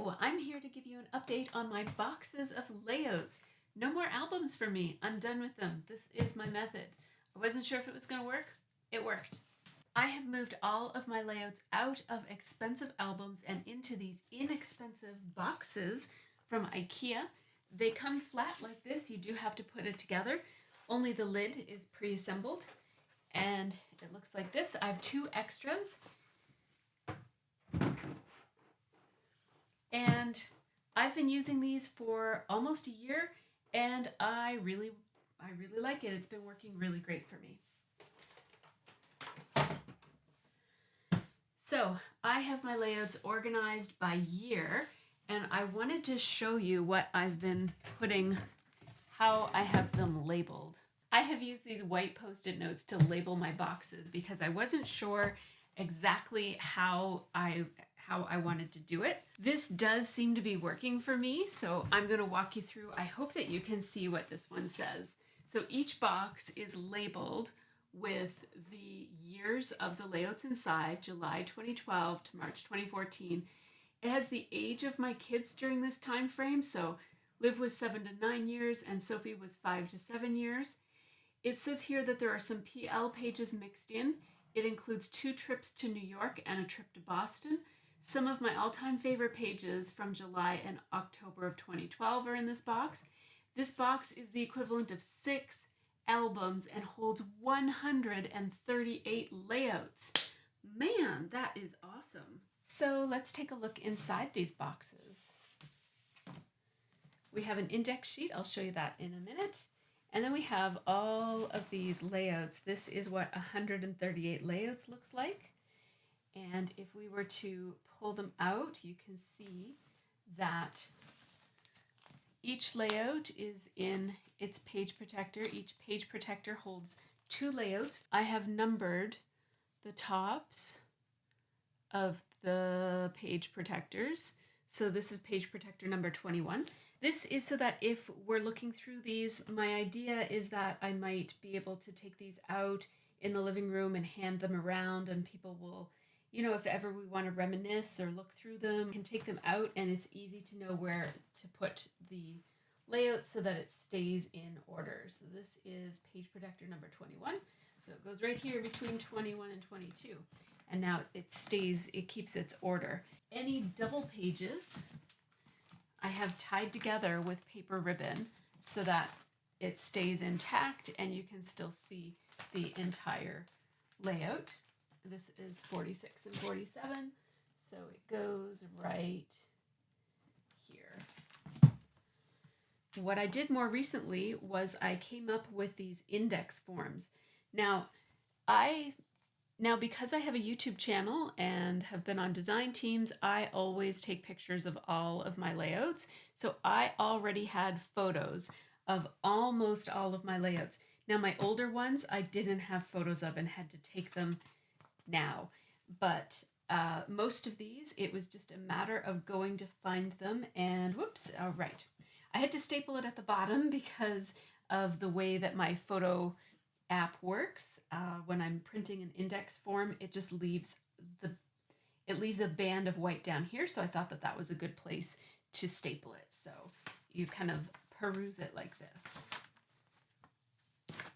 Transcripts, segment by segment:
Hello, I'm here to give you an update on my boxes of layouts. No more albums for me. I'm done with them. This is my method. I wasn't sure if it was going to work. It worked. I have moved all of my layouts out of expensive albums and into these inexpensive boxes from IKEA. They come flat like this. You do have to put it together. Only the lid is pre-assembled. And it looks like this. I have two extras. And I've been using these for almost a year, and I really like it. It's been working really great for me. So I have my layouts organized by year, and I wanted to show you what I've been putting, how I have them labeled. I have used these white Post-it notes to label my boxes because I wasn't sure exactly how I wanted to do it. This does seem to be working for me, so I'm going to walk you through. I hope that you can see what this one says. So each box is labeled with the years of the layouts inside, July 2012 to March 2014. It has the age of my kids during this time frame, so Liv was 7 to 9 years and Sophie was 5 to 7 years. It says here that there are some PL pages mixed in. It includes 2 trips to New York and a trip to Boston. Some of my all-time favorite pages from July and October of 2012 are in this box. This box is the equivalent of 6 albums and holds 138 layouts. Man, that is awesome. So let's take a look inside these boxes. We have an index sheet. I'll show you that in a minute. And then we have all of these layouts. This is what 138 layouts looks like. And if we were to pull them out, you can see that each layout is in its page protector. Each page protector holds 2 layouts. I have numbered the tops of the page protectors. So this is page protector number 21. This is so that if we're looking through these, my idea is that I might be able to take these out in the living room and hand them around, and people will, you know, if ever we want to reminisce or look through them, can take them out, and it's easy to know where to put the layout so that it stays in order. So this is page protector number 21. So it goes right here between 21 and 22. And now it keeps its order. Any double pages I have tied together with paper ribbon so that it stays intact and you can still see the entire layout. This is 46 and 47, so it goes right here. What I did more recently was I came up with these index forms. Now, because I have a YouTube channel and have been on design teams, I always take pictures of all of my layouts. So I already had photos of almost all of my layouts. Now my older ones, I didn't have photos of and had to take them now. But most of these, it was just a matter of going to find them and whoops, all right. I had to staple it at the bottom because of the way that my photo app works. When I'm printing an index form, it just leaves a band of white down here. So I thought that was a good place to staple it. So you kind of peruse it like this.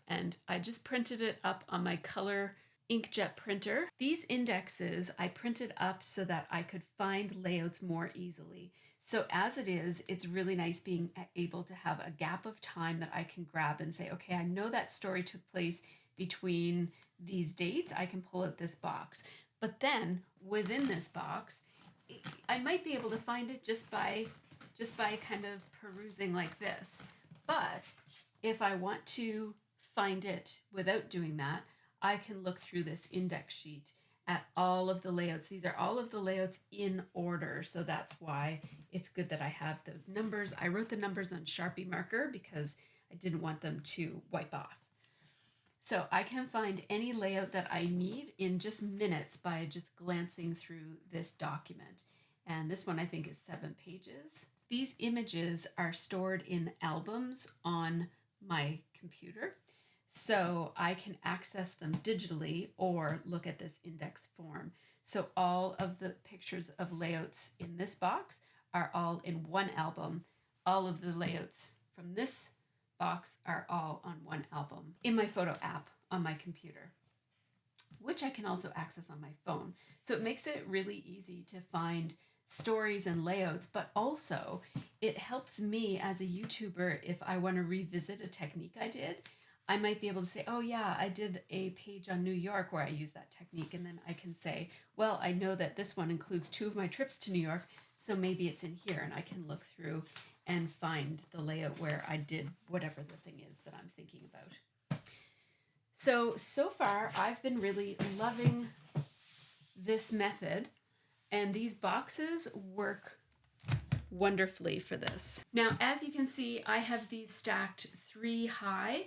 And I just printed it up on my color inkjet printer. These indexes I printed up so that I could find layouts more easily. So as it is, it's really nice being able to have a gap of time that I can grab and say, okay, I know that story took place between these dates. I can pull out this box. But then within this box, I might be able to find it just by kind of perusing like this. But if I want to find it without doing that, I can look through this index sheet at all of the layouts. These are all of the layouts in order, so that's why it's good that I have those numbers. I wrote the numbers on Sharpie marker because I didn't want them to wipe off. So I can find any layout that I need in just minutes by just glancing through this document. And this one I think is 7 pages. These images are stored in albums on my computer. So I can access them digitally or look at this index form. So all of the pictures of layouts in this box are all in one album. All of the layouts from this box are all on one album in my photo app on my computer, which I can also access on my phone. So it makes it really easy to find stories and layouts, but also it helps me as a YouTuber if I want to revisit a technique I did. I might be able to say, oh yeah, I did a page on New York where I used that technique. And then I can say, well, I know that this one includes 2 of my trips to New York, so maybe it's in here. And I can look through and find the layout where I did whatever the thing is that I'm thinking about. So far, I've been really loving this method, and these boxes work wonderfully for this. Now, as you can see, I have these stacked 3 high,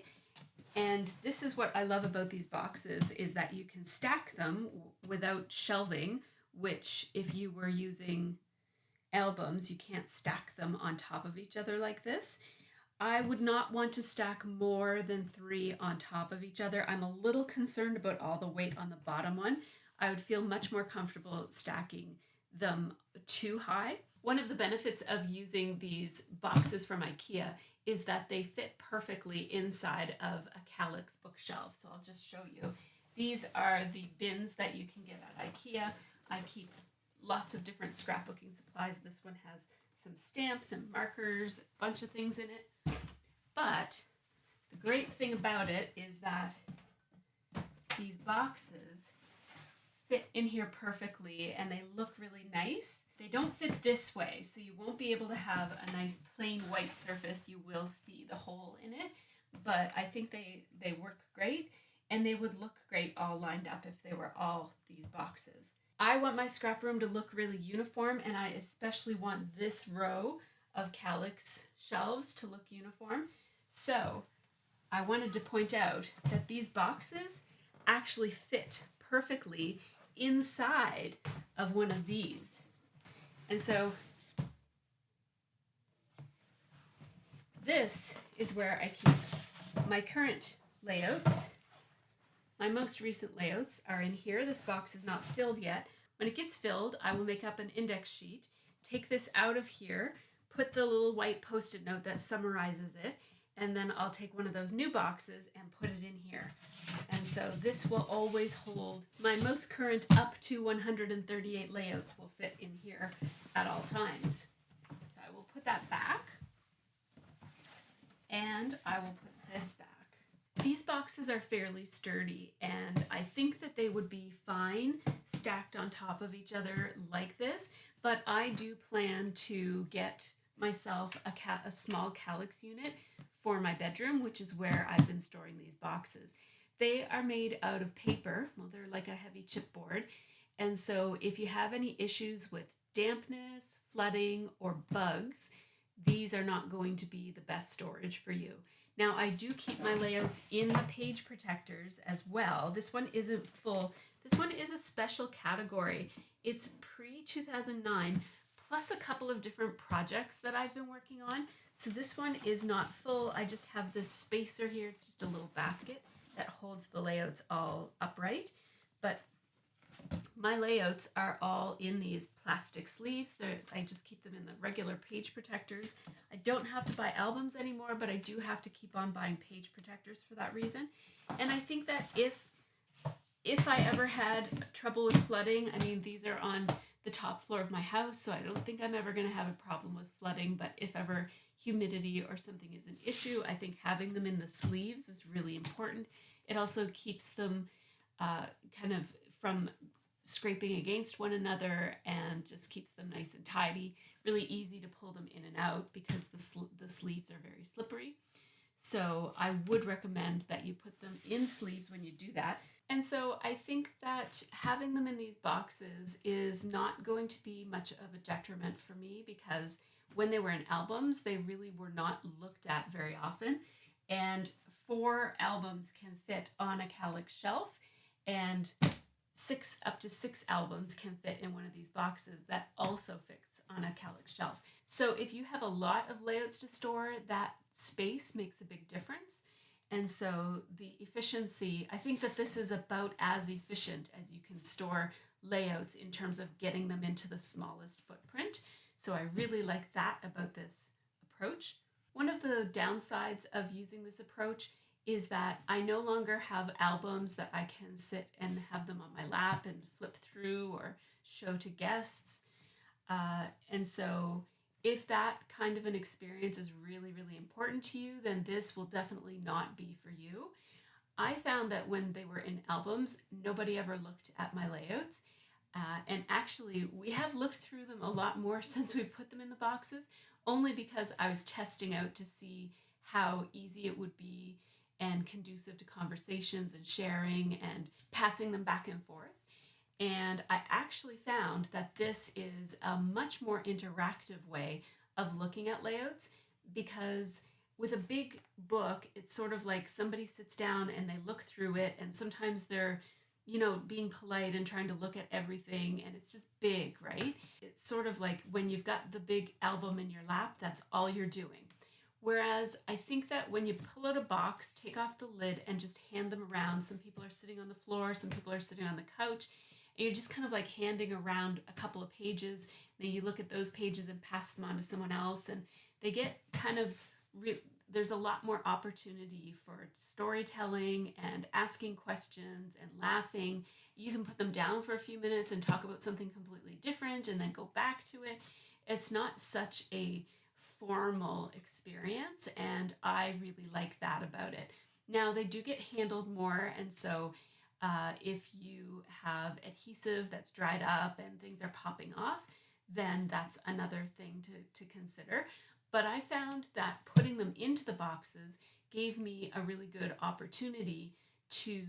and this is what I love about these boxes, is that you can stack them without shelving, which if you were using albums, you can't stack them on top of each other like this. I would not want to stack more than 3 on top of each other. I'm a little concerned about all the weight on the bottom one. I would feel much more comfortable stacking them too high. One of the benefits of using these boxes from IKEA is that they fit perfectly inside of a Kallax bookshelf. So I'll just show you. These are the bins that you can get at IKEA. I keep lots of different scrapbooking supplies. This one has some stamps and markers, a bunch of things in it. But the great thing about it is that these boxes fit in here perfectly and they look really nice. They don't fit this way, so you won't be able to have a nice plain white surface. You will see the hole in it, but I think they work great, and they would look great all lined up if they were all these boxes. I want my scrap room to look really uniform, and I especially want this row of Kallax shelves to look uniform. So I wanted to point out that these boxes actually fit perfectly inside of one of these. And so this is where I keep my current layouts. My most recent layouts are in here. This box is not filled yet. When it gets filled, I will make up an index sheet, take this out of here, put the little white Post-it note that summarizes it, and then I'll take one of those new boxes and put it in here. And so this will always hold. My most current up to 138 layouts will fit in here at all times. So I will put that back, and I will put this back. These boxes are fairly sturdy, and I think that they would be fine stacked on top of each other like this, but I do plan to get myself a small Kallax unit for my bedroom, which is where I've been storing these boxes. They are made out of paper. Well, they're like a heavy chipboard, and so if you have any issues with dampness, flooding, or bugs, these are not going to be the best storage for you. Now, I do keep my layouts in the page protectors as well. This one isn't full. This one is a special category. It's pre-2009, plus a couple of different projects that I've been working on. So this one is not full. I just have this spacer here. It's just a little basket that holds the layouts all upright. But my layouts are all in these plastic sleeves. I just keep them in the regular page protectors. I don't have to buy albums anymore, but I do have to keep on buying page protectors for that reason. And I think that if I ever had trouble with flooding, I mean, these are on the top floor of my house, so I don't think I'm ever going to have a problem with flooding, but if ever humidity or something is an issue, I think having them in the sleeves is really important. It also keeps them kind of from scraping against one another and just keeps them nice and tidy. Really easy to pull them in and out because the sleeves are very slippery. So I would recommend that you put them in sleeves when you do that. And so I think that having them in these boxes is not going to be much of a detriment for me, because when they were in albums, they really were not looked at very often. And 4 albums can fit on a Kallax shelf, and up to 6 albums can fit in one of these boxes that also fits on a Kallax shelf. So if you have a lot of layouts to store, that space makes a big difference. And so the efficiency, I think that this is about as efficient as you can store layouts in terms of getting them into the smallest footprint. So I really like that about this approach. One of the downsides of using this approach is that I no longer have albums that I can sit and have them on my lap and flip through or show to guests. And so if that kind of an experience is really, really important to you, then this will definitely not be for you. I found that when they were in albums, nobody ever looked at my layouts. And actually, we have looked through them a lot more since we put them in the boxes, only because I was testing out to see how easy it would be and conducive to conversations and sharing and passing them back and forth. And I actually found that this is a much more interactive way of looking at layouts, because with a big book, it's sort of like somebody sits down and they look through it, and sometimes they're, being polite and trying to look at everything, and it's just big, right? It's sort of like when you've got the big album in your lap, that's all you're doing. Whereas I think that when you pull out a box, take off the lid and just hand them around, some people are sitting on the floor, some people are sitting on the couch, and you're just kind of like handing around a couple of pages, and then you look at those pages and pass them on to someone else, and they get kind of there's a lot more opportunity for storytelling and asking questions and laughing. You can put them down for a few minutes and talk about something completely different and then go back to it. It's not such a formal experience, and I really like that about it. Now, they do get handled more, and so if you have adhesive that's dried up and things are popping off, then that's another thing to consider. But I found that putting them into the boxes gave me a really good opportunity to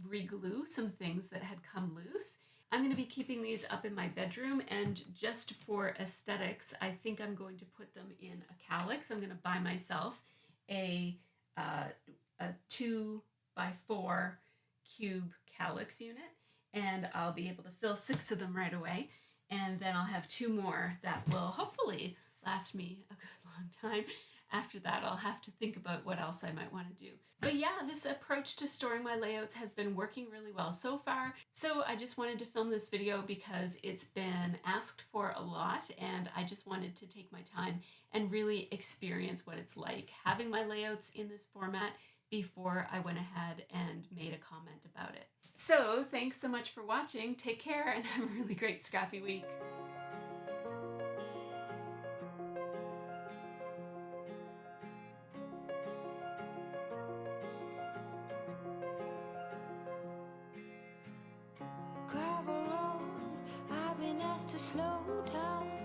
re-glue some things that had come loose. I'm going to be keeping these up in my bedroom, and just for aesthetics, I think I'm going to put them in a calyx. I'm going to buy myself a 2x4 cube calyx unit, and I'll be able to fill 6 of them right away, and then I'll have 2 more that will hopefully last me a good long time. After that, I'll have to think about what else I might want to do. But yeah, this approach to storing my layouts has been working really well so far. So I just wanted to film this video because it's been asked for a lot, and I just wanted to take my time and really experience what it's like having my layouts in this format before I went ahead and made a comment about it. So thanks so much for watching. Take care and have a really great scrappy week. Gravel road, I've been asked to slow down.